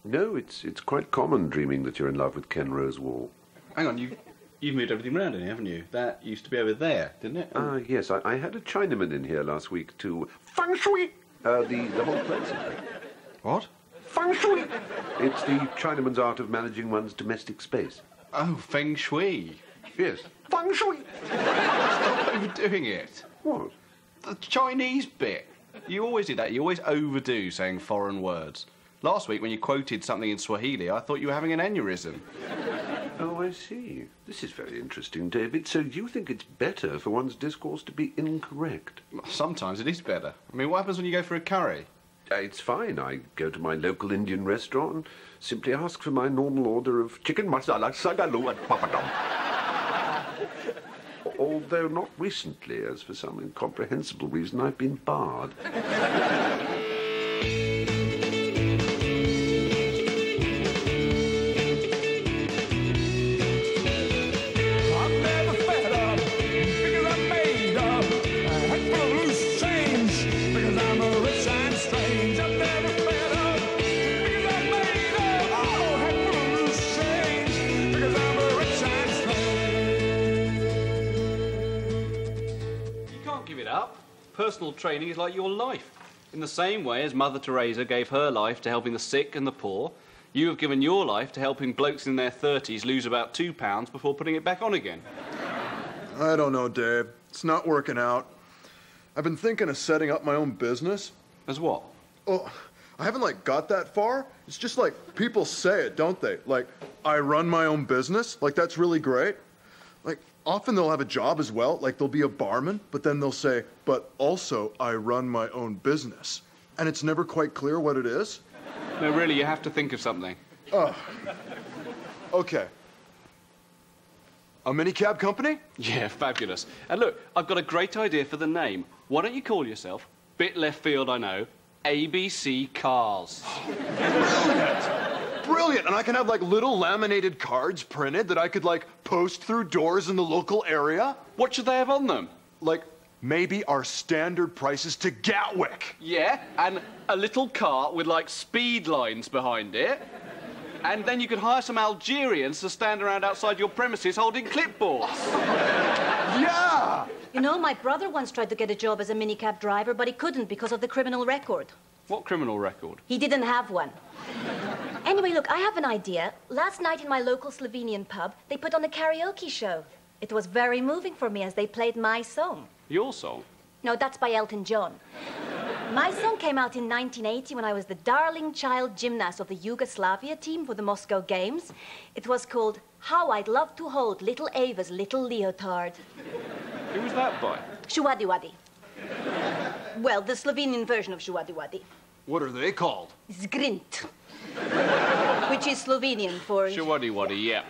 No, it's quite common dreaming that you're in love with Ken Rosewall. Hang on, you've moved everything around in here, haven't you? That used to be over there, didn't it? Yes, I had a Chinaman in here last week to feng shui the whole place. What? Feng shui! It's the Chinaman's art of managing one's domestic space. Oh, feng shui. Yes. Feng shui! Stop overdoing it. What? The Chinese bit. You always do that. You always overdo saying foreign words. Last week, when you quoted something in Swahili, I thought you were having an aneurysm. Oh, I see. This is very interesting, David. So you think it's better for one's discourse to be incorrect? Sometimes it is better. I mean, what happens when you go for a curry? It's fine. I go to my local Indian restaurant, simply ask for my normal order of chicken masala, sagalu and papadum. Although not recently, as for some incomprehensible reason I've been barred. Personal training is like your life. In the same way as Mother Teresa gave her life to helping the sick and the poor, you have given your life to helping blokes in their 30s lose about 2 pounds before putting it back on again. I don't know, Dave. It's not working out. I've been thinking of setting up my own business. As what? Oh, I haven't, got that far. It's just people say it, don't they? I run my own business. That's really great. Often they'll have a job as well, they'll be a barman, but then they'll say, but also I run my own business. And it's never quite clear what it is. No, really, you have to think of something. Okay. A minicab company? Yeah, fabulous. And look, I've got a great idea for the name. Why don't you call yourself, bit left field I know, ABC Cars? Brilliant! And I can have, little laminated cards printed that I could, post through doors in the local area. What should they have on them? Maybe our standard prices to Gatwick. Yeah, and a little cart with, speed lines behind it. And then you could hire some Algerians to stand around outside your premises holding clipboards. Yeah! You know, my brother once tried to get a job as a minicab driver, but he couldn't because of the criminal record. What criminal record? He didn't have one. Anyway, look, I have an idea. Last night in my local Slovenian pub, they put on a karaoke show. It was very moving for me as they played my song. Your song? No, that's by Elton John. My song came out in 1980 when I was the darling child gymnast of the Yugoslavia team for the Moscow Games. It was called How I'd Love to Hold Little Ava's Little Leotard. Who was that by? Shuwadi Wadi. Well, the Slovenian version of Shuwadi Wadi. What are they called? Zgrint. Which is Slovenian for... Shuwadi Wadi, yeah.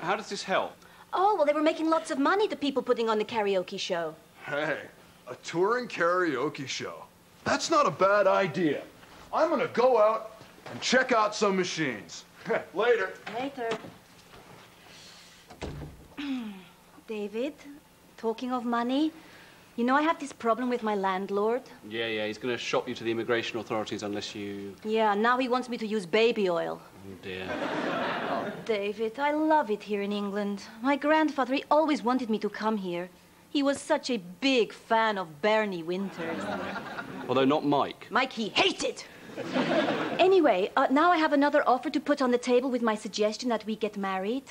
How does this help? Oh, well, they were making lots of money, the people putting on the karaoke show. Hey, a touring karaoke show. That's not a bad idea. I'm gonna go out and check out some machines. Later. Later. David, talking of money, you know I have this problem with my landlord. Yeah, he's going to shop you to the immigration authorities unless you... Yeah, now he wants me to use baby oil. Oh, dear. Oh, David, I love it here in England. My grandfather, he always wanted me to come here. He was such a big fan of Bernie Winters. Although not Mike. Mike, he hated. Anyway, now I have another offer to put on the table with my suggestion that we get married.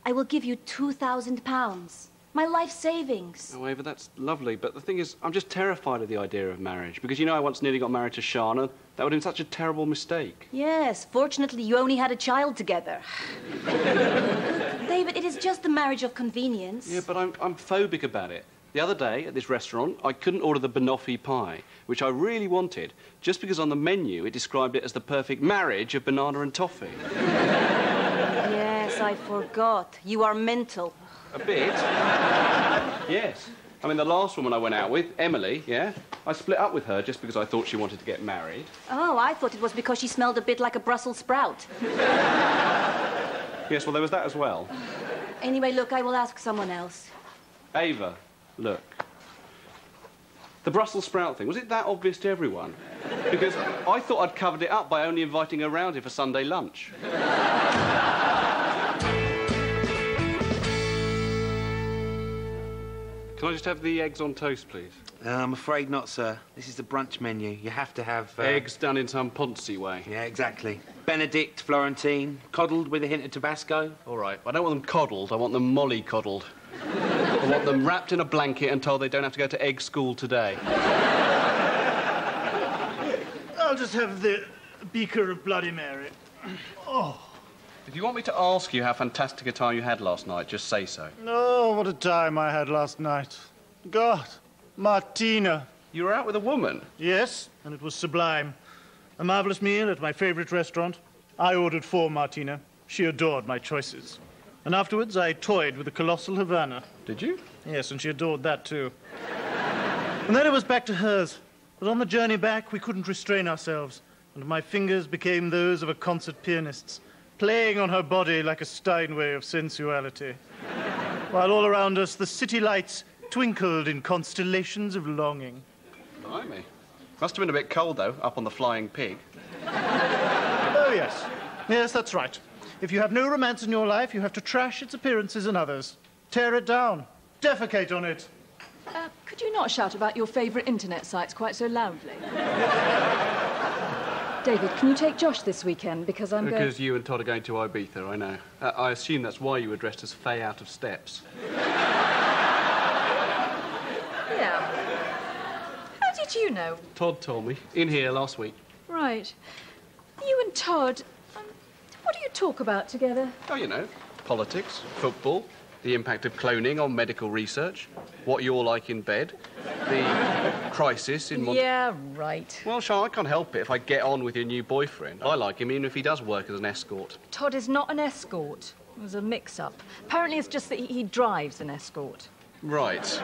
I will give you £2,000. My life savings. Oh, Ava, that's lovely. But the thing is, I'm just terrified of the idea of marriage. Because, you know, I once nearly got married to Shana. That would have been such a terrible mistake. Yes, fortunately, you only had a child together. David, it is just a marriage of convenience. Yeah, but I'm phobic about it. The other day, at this restaurant, I couldn't order the banoffee pie, which I really wanted, just because on the menu it described it as the perfect marriage of banana and toffee. Yes, I forgot. You are mental. A bit. Yes. I mean, the last woman I went out with, Emily, yeah, I split up with her just because I thought she wanted to get married. Oh, I thought it was because she smelled a bit like a Brussels sprout. Yes, well, there was that as well. Anyway, look, I will ask someone else. Ava, look. The Brussels sprout thing, was it that obvious to everyone? Because I thought I'd covered it up by only inviting her round here for Sunday lunch. Can I just have the eggs on toast, please? I'm afraid not, sir. This is the brunch menu. You have to have... Eggs done in some Ponzi way. Yeah, exactly. Benedict, Florentine, coddled with a hint of Tabasco. All right, I don't want them coddled, I want them molly-coddled. I want them wrapped in a blanket and told they don't have to go to egg school today. I'll just have the beaker of Bloody Mary. Oh. If you want me to ask you how fantastic a time you had last night, just say so. Oh, what a time I had last night. God, Martina. You were out with a woman? Yes, and it was sublime. A marvellous meal at my favourite restaurant. I ordered 4 Martina. She adored my choices. And afterwards, I toyed with the colossal Havana. Did you? Yes, and she adored that, too. And then it was back to hers. But on the journey back, we couldn't restrain ourselves, and my fingers became those of a concert pianist's, playing on her body like a Steinway of sensuality. While all around us, the city lights twinkled in constellations of longing. Blimey. Must have been a bit cold, though, up on the Flying Pig. Oh, yes. Yes, that's right. If you have no romance in your life, you have to trash its appearances in others. Tear it down. Defecate on it. Could you not shout about your favourite internet sites quite so loudly? David, can you take Josh this weekend? Because Because you and Todd are going to Ibiza, I know. I assume that's why you were dressed as Faye out of Steps. Yeah. How did you know? Todd told me. In here last week. Right. You and Todd, what do you talk about together? Oh, you know, politics, football, the impact of cloning on medical research, what you're like in bed, the crisis in... Yeah, right. Well, Charlotte, I can't help it if I get on with your new boyfriend. I like him even if he does work as an escort. Todd is not an escort. It was a mix-up. Apparently it's just that he drives an escort. Right. So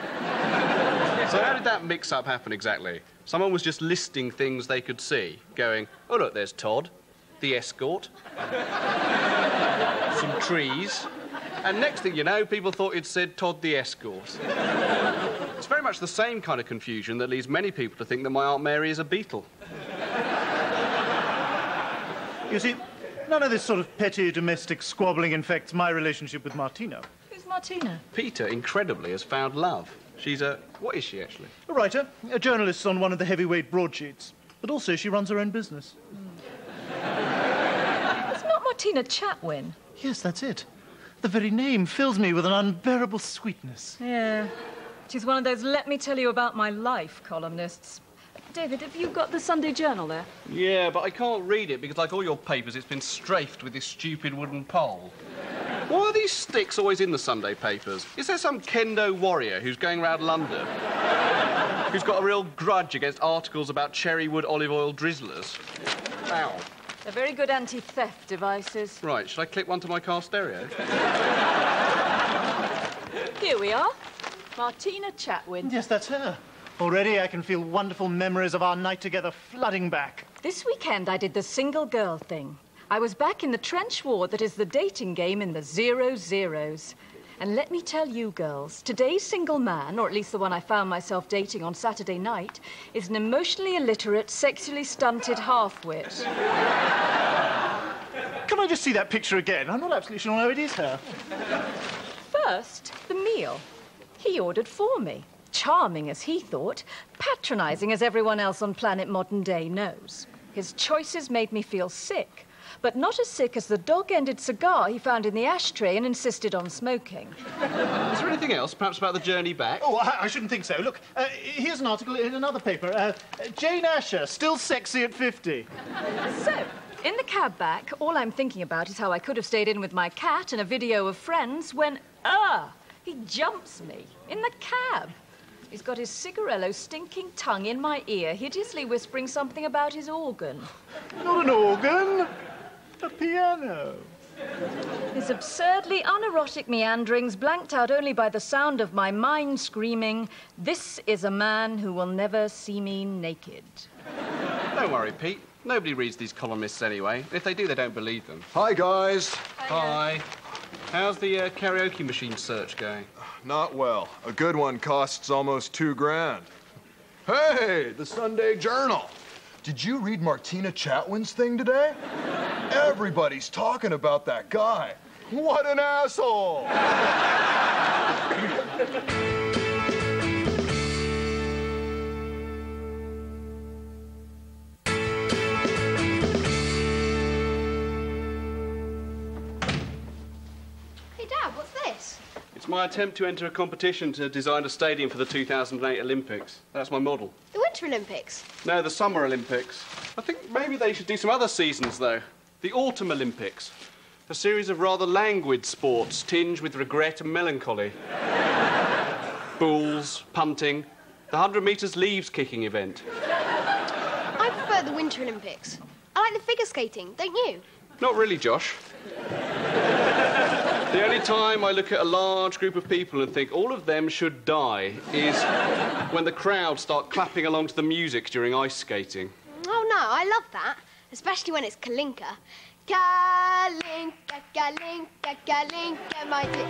how did that mix-up happen exactly? Someone was just listing things they could see, going, oh, look, there's Todd, the escort, some trees, and next thing you know, people thought it said Todd the escort. It's very much the same kind of confusion that leads many people to think that my Aunt Mary is a beetle. You see, none of this sort of petty domestic squabbling infects my relationship with Martina. Who's Martina? Peter, incredibly, has found love. She's a... what is she, actually? A writer, a journalist on one of the heavyweight broadsheets. But also she runs her own business. It's not Martina Chatwin. Yes, that's it. The very name fills me with an unbearable sweetness. Yeah. She's one of those let me tell you about my life columnists. David, have you got the Sunday Journal there? Yeah, but I can't read it because, like all your papers, it's been strafed with this stupid wooden pole. Why are these sticks always in the Sunday papers? Is there some kendo warrior who's going around London who's got a real grudge against articles about cherrywood olive oil drizzlers? Ow. They're very good anti-theft devices. Right, should I clip one to my car stereo? Here we are. Martina Chatwin. Yes, that's her. Already I can feel wonderful memories of our night together flooding back. This weekend I did the single girl thing. I was back in the trench war that is the dating game in the 00s. And let me tell you, girls, today's single man, or at least the one I found myself dating on Saturday night, is an emotionally illiterate, sexually stunted half-wit. Can I just see that picture again? I'm not absolutely sure. No, it is her. First, the meal. He ordered for me. Charming as he thought, patronising as everyone else on planet Modern Day knows. His choices made me feel sick, but not as sick as the dog-ended cigar he found in the ashtray and insisted on smoking. Is there anything else, perhaps about the journey back? Oh, I shouldn't think so. Look, here's an article in another paper. Jane Asher, still sexy at 50. So, in the cab back, all I'm thinking about is how I could have stayed in with my cat and a video of friends when, he jumps me in the cab. He's got his cigarello stinking tongue in my ear, hideously whispering something about his organ. Not an organ, a piano. His absurdly unerotic meanderings blanked out only by the sound of my mind screaming, "This is a man who will never see me naked." Don't worry, Pete. Nobody reads these columnists anyway. If they do, they don't believe them. Hi, guys. Hi. How's the karaoke machine search going? Not well. A good one costs almost $2 grand. Hey, the Sunday Journal. did you read Martina Chatwin's thing today? Everybody's talking about that guy. What an asshole! Hey, Dad, what's this? It's my attempt to enter a competition to design a stadium for the 2008 Olympics. That's my model. The Winter Olympics. No, the Summer Olympics. I think maybe they should do some other seasons, though. The Autumn Olympics. A series of rather languid sports tinged with regret and melancholy. Bulls, punting, the 100 metres leaves kicking event. I prefer the Winter Olympics. I like the figure skating, don't you? Not really, Josh. The only time I look at a large group of people and think all of them should die is when the crowd start clapping along to the music during ice skating. Oh, no, I love that. Especially when it's Kalinka. Kalinka, Kalinka, Kalinka, my dear.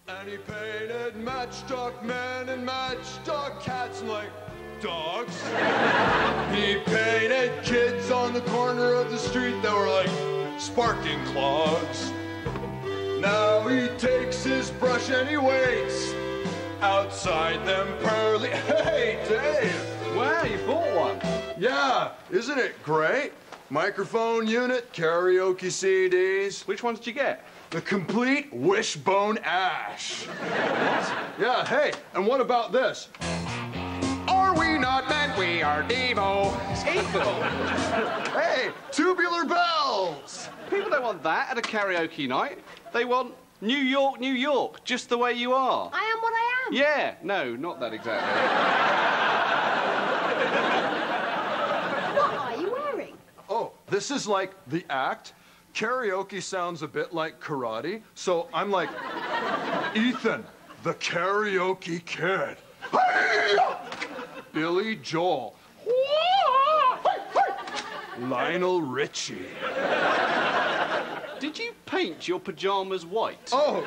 And he painted matchstick men and matchstick cats like dogs. He painted kids on the corner of the street that were like sparking clogs. Now he takes his brush and he waits outside them pearly... Hey, Dave! Wow, you bought one. Yeah, isn't it great? Microphone unit, karaoke CDs. Which one did you get? The complete wishbone ash. Yeah, hey, and what about this? Are we not men? We are Devo. Devo? Hey, tubular bells. People don't want that at a karaoke night. They want New York, New York, just the way you are. I am what I am. Yeah, no, not that exactly. What are you wearing? Oh, this is like the act. Karaoke sounds a bit like karate, so I'm like Ethan, the karaoke kid. Billy Joel. Lionel Richie. Did you paint your pajamas white? Oh,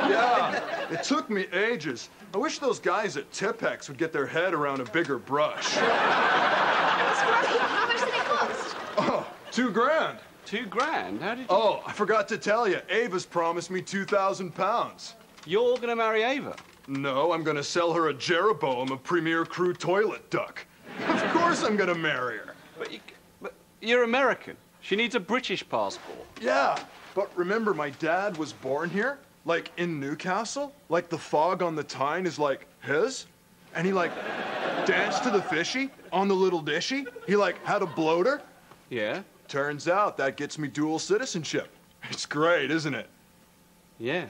yeah. It took me ages. I wish those guys at Tipex would get their head around a bigger brush. That's great. How much did it cost? Oh, $2,000. $2,000? How did you... Oh, I forgot to tell you. Ava's promised me 2,000 pounds. You're going to marry Ava? No, I'm going to sell her a Jeroboam of Premier Crew toilet duck. Of course I'm going to marry her. But you're American. She needs a British passport. Yeah, but remember, my dad was born here, like in Newcastle. Like the fog on the Tyne is like his. And he like danced to the fishy on the little dishy. He like had a bloater. Yeah? Turns out that gets me dual citizenship. It's great, isn't it? Yeah.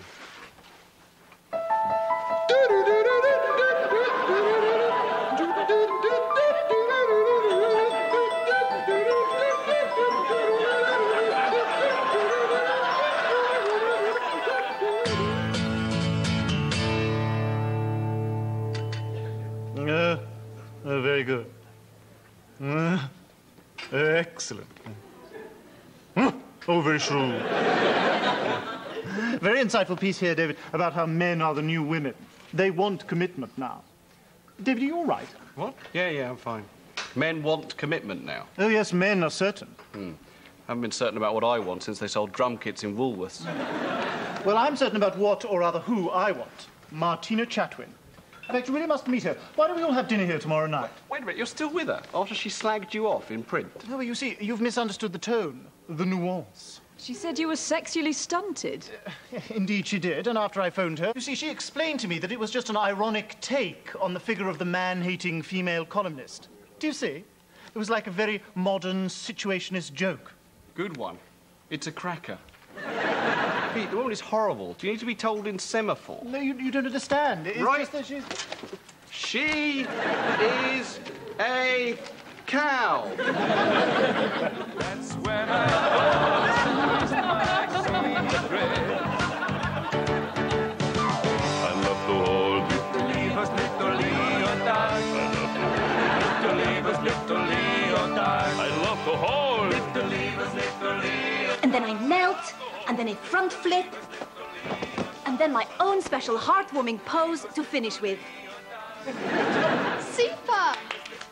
Very good. Excellent. Oh, very shrewd. Very insightful piece here, David, about how men are the new women. They want commitment now. David, are you all right? What? Yeah, I'm fine. Men want commitment now. Oh, yes, men are certain. Haven't been certain about what I want since they sold drum kits in Woolworths. Well, I'm certain about what, or rather who, I want. Martina Chatwin. In fact, you really must meet her. Why don't we all have dinner here tomorrow night? Wait a minute, you're still with her after she slagged you off in print? No, but you see, you've misunderstood the tone, the nuance. She said you were sexually stunted. Indeed she did, and after I phoned her, you see, she explained to me that it was just an ironic take on the figure of the man-hating female columnist. Do you see? It was like a very modern, situationist joke. Good one. It's a cracker. Pete, the woman is horrible. Do you need to be told in semaphore? No, you don't understand. It's Right. just that she's... She is a cow. That's when I lose my sweet bread. I love the whole little leavers, little leotard. Little leavers, little leotard. I love the whole little leavers, little leotard. And then I knelt, and then a front flip, and then my own special heartwarming pose to finish with. Super!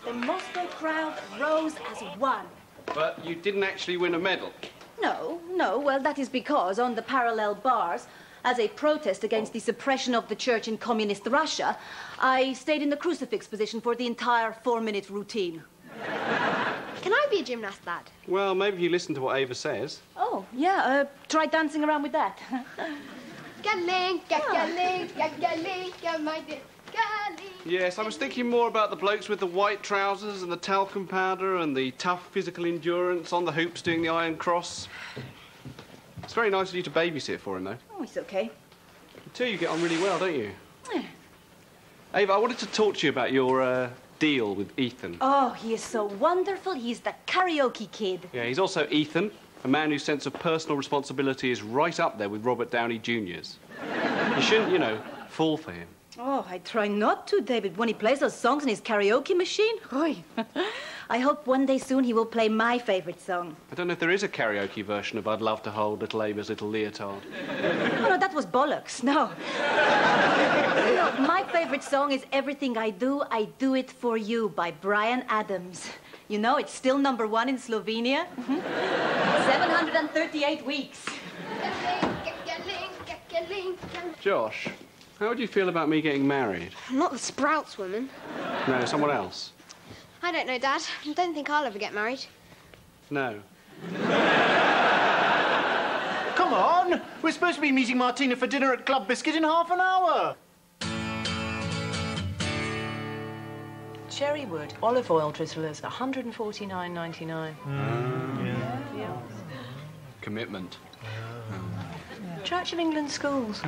The Moscow crowd rose as one. But you didn't actually win a medal. No. Well, that is because on the parallel bars, as a protest against the suppression of the church in communist Russia, I stayed in the crucifix position for the entire 4-minute routine. Can I be a gymnast, Dad? Well, maybe if you listen to what Ava says. Oh, yeah, try dancing around with that. Yes, I was thinking more about the blokes with the white trousers and the talcum powder and the tough physical endurance on the hoops doing the Iron Cross. It's very nice of you to babysit for him, though. Oh, it's okay. You two, you get on really well, don't you? Yeah. Ava, I wanted to talk to you about your deal with Ethan. Oh, he is so wonderful. He's the karaoke kid. Yeah, he's also Ethan, a man whose sense of personal responsibility is right up there with Robert Downey Jr.'s. You shouldn't, you know, fall for him. Oh, I try not to, David. When he plays those songs in his karaoke machine, oi. I hope one day soon he will play my favorite song. I don't know if there is a karaoke version of I'd Love to Hold Little Ava's Little Leotard. Oh, no, that was bollocks. No. My favorite song is Everything I Do It For You by Bryan Adams. You know, it's still #1 in Slovenia. 738 weeks. Josh, how would you feel about me getting married? I'm not the Sprouts woman. No, someone else? I don't know, Dad. I don't think I'll ever get married. No. Come on! We're supposed to be meeting Martina for dinner at Club Biscuit in half an hour. Cherrywood olive oil drizzlers, $149.99. Yeah. Commitment. Church of England schools.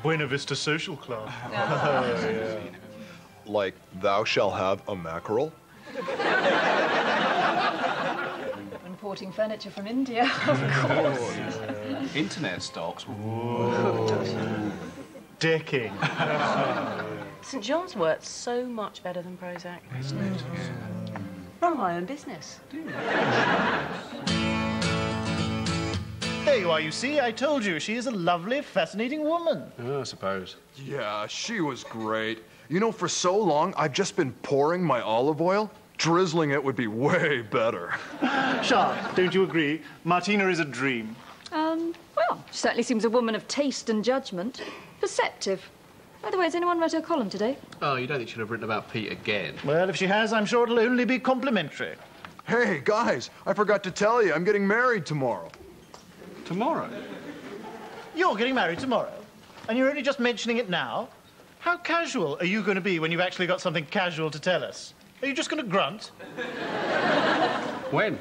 Buena Vista Social Club. Like, thou shall have a mackerel? Importing furniture from India, of course. Internet stocks. Decking. St John's Wort's so much better than Prozac. Isn't it? Run my own business. There you are, you see. I told you, she is a lovely, fascinating woman. Oh, I suppose. Yeah, she was great. You know, for so long, I've just been pouring my olive oil. Drizzling it would be way better. Sharp, don't you agree? Martina is a dream. Well, she certainly seems a woman of taste and judgment. Perceptive. By the way, has anyone read her column today? Oh, you don't think she'd have written about Pete again? Well, if she has, I'm sure it'll only be complimentary. Hey, guys, I forgot to tell you, I'm getting married tomorrow. Tomorrow? You're getting married tomorrow, and you're only just mentioning it now? How casual are you going to be when you've actually got something casual to tell us? Are you just going to grunt? When?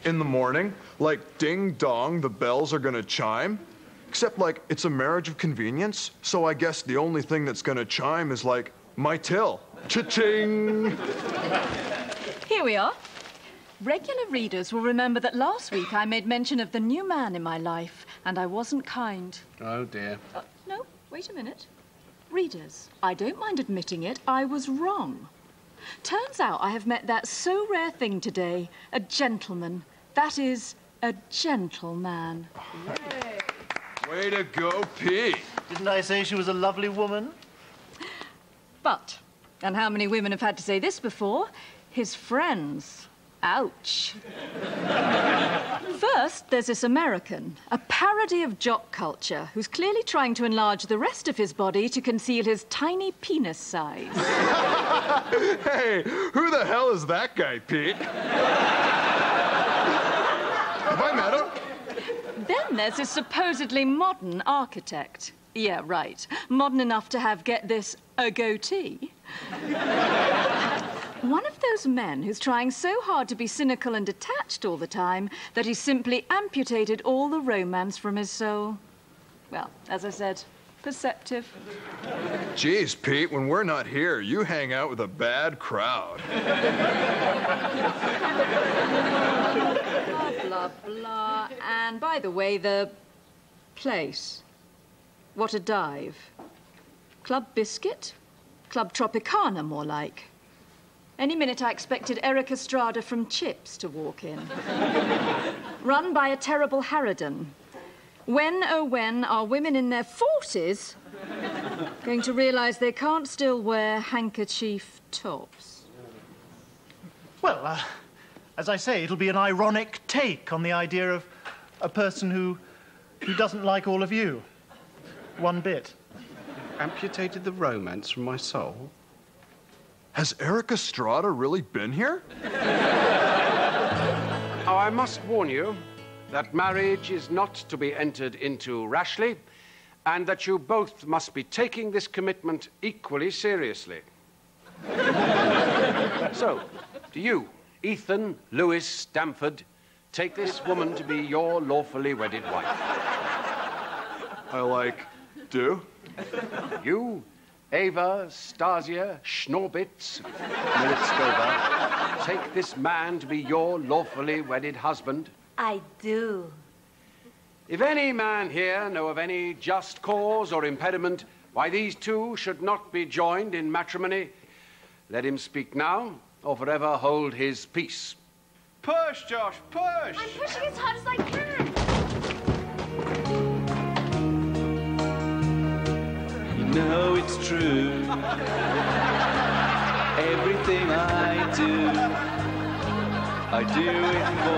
In the morning, like ding dong, the bells are gonna chime. Except, like, it's a marriage of convenience, so I guess the only thing that's gonna chime is, like, my till. Cha-ching! Here we are. Regular readers will remember that last week I made mention of the new man in my life, and I wasn't kind. Oh, dear. No, wait a minute. Readers, I don't mind admitting it, I was wrong. Turns out I have met that so rare thing today, a gentleman. That is, a gentleman. Way to go, Pete. Didn't I say she was a lovely woman? But, and how many women have had to say this before? His friends. Ouch. First, there's this American, a parody of jock culture, who's clearly trying to enlarge the rest of his body to conceal his tiny penis size. Hey, who the hell is that guy, Pete? Have I met him? Then there's this supposedly modern architect. Yeah, right. Modern enough to have, get this, a goatee. One of those men who's trying so hard to be cynical and detached all the time that he's simply amputated all the romance from his soul. Well, as I said, perceptive. Geez, Pete, when we're not here, you hang out with a bad crowd. Blah, blah. And by the way, the place. What a dive. Club Biscuit? Club Tropicana, more like. Any minute I expected Eric Estrada from Chips to walk in. Run by a terrible harridan. When, oh when, are women in their 40s going to realise they can't still wear handkerchief tops? Well, as I say, it'll be an ironic take on the idea of a person who doesn't like all of you. One bit. Amputated the romance from my soul? Has Eric Estrada really been here? Oh, I must warn you that marriage is not to be entered into rashly, and that you both must be taking this commitment equally seriously. So, do you, Ethan Lewis Stamford, take this woman to be your lawfully wedded wife? I do. You, Ava Stasia Schnorbitz Militskova, take this man to be your lawfully wedded husband? I do. If any man here know of any just cause or impediment why these two should not be joined in matrimony, let him speak now or forever hold his peace. Push, Josh, push! I'm pushing as hard as I can. You know it's true. Everything I do it for.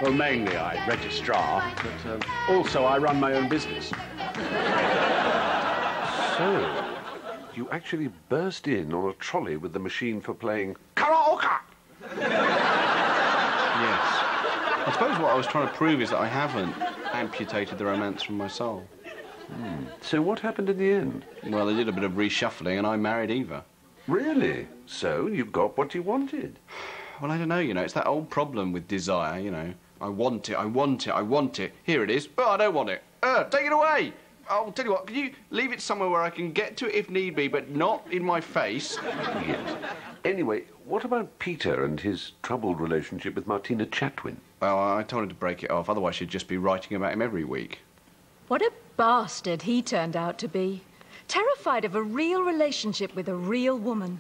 Well, mainly I registrar, but also I run my own business. So, you actually burst in on a trolley with the machine for playing karaoke? Yes. I suppose what I was trying to prove is that I haven't amputated the romance from my soul. So what happened in the end? Well, they did a bit of reshuffling and I married Eva. Really? So you got what you wanted? Well, I don't know, you know, it's that old problem with desire, you know. I want it, I want it, I want it. Here it is. Oh, I don't want it. Take it away. I'll tell you what, can you leave it somewhere where I can get to it if need be, but not in my face? Yes. Anyway, what about Peter and his troubled relationship with Martina Chatwin? Well, I told him to break it off, otherwise she'd just be writing about him every week. What a bastard he turned out to be. Terrified of a real relationship with a real woman.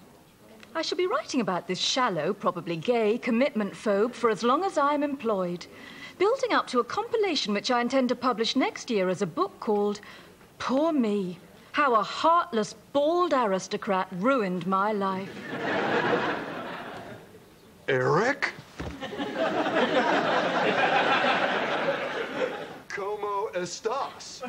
I shall be writing about this shallow, probably gay, commitment phobe for as long as I'm employed, building up to a compilation which I intend to publish next year as a book called Poor Me, How a Heartless, Bald Aristocrat Ruined My Life. Eric? ¿Cómo estás?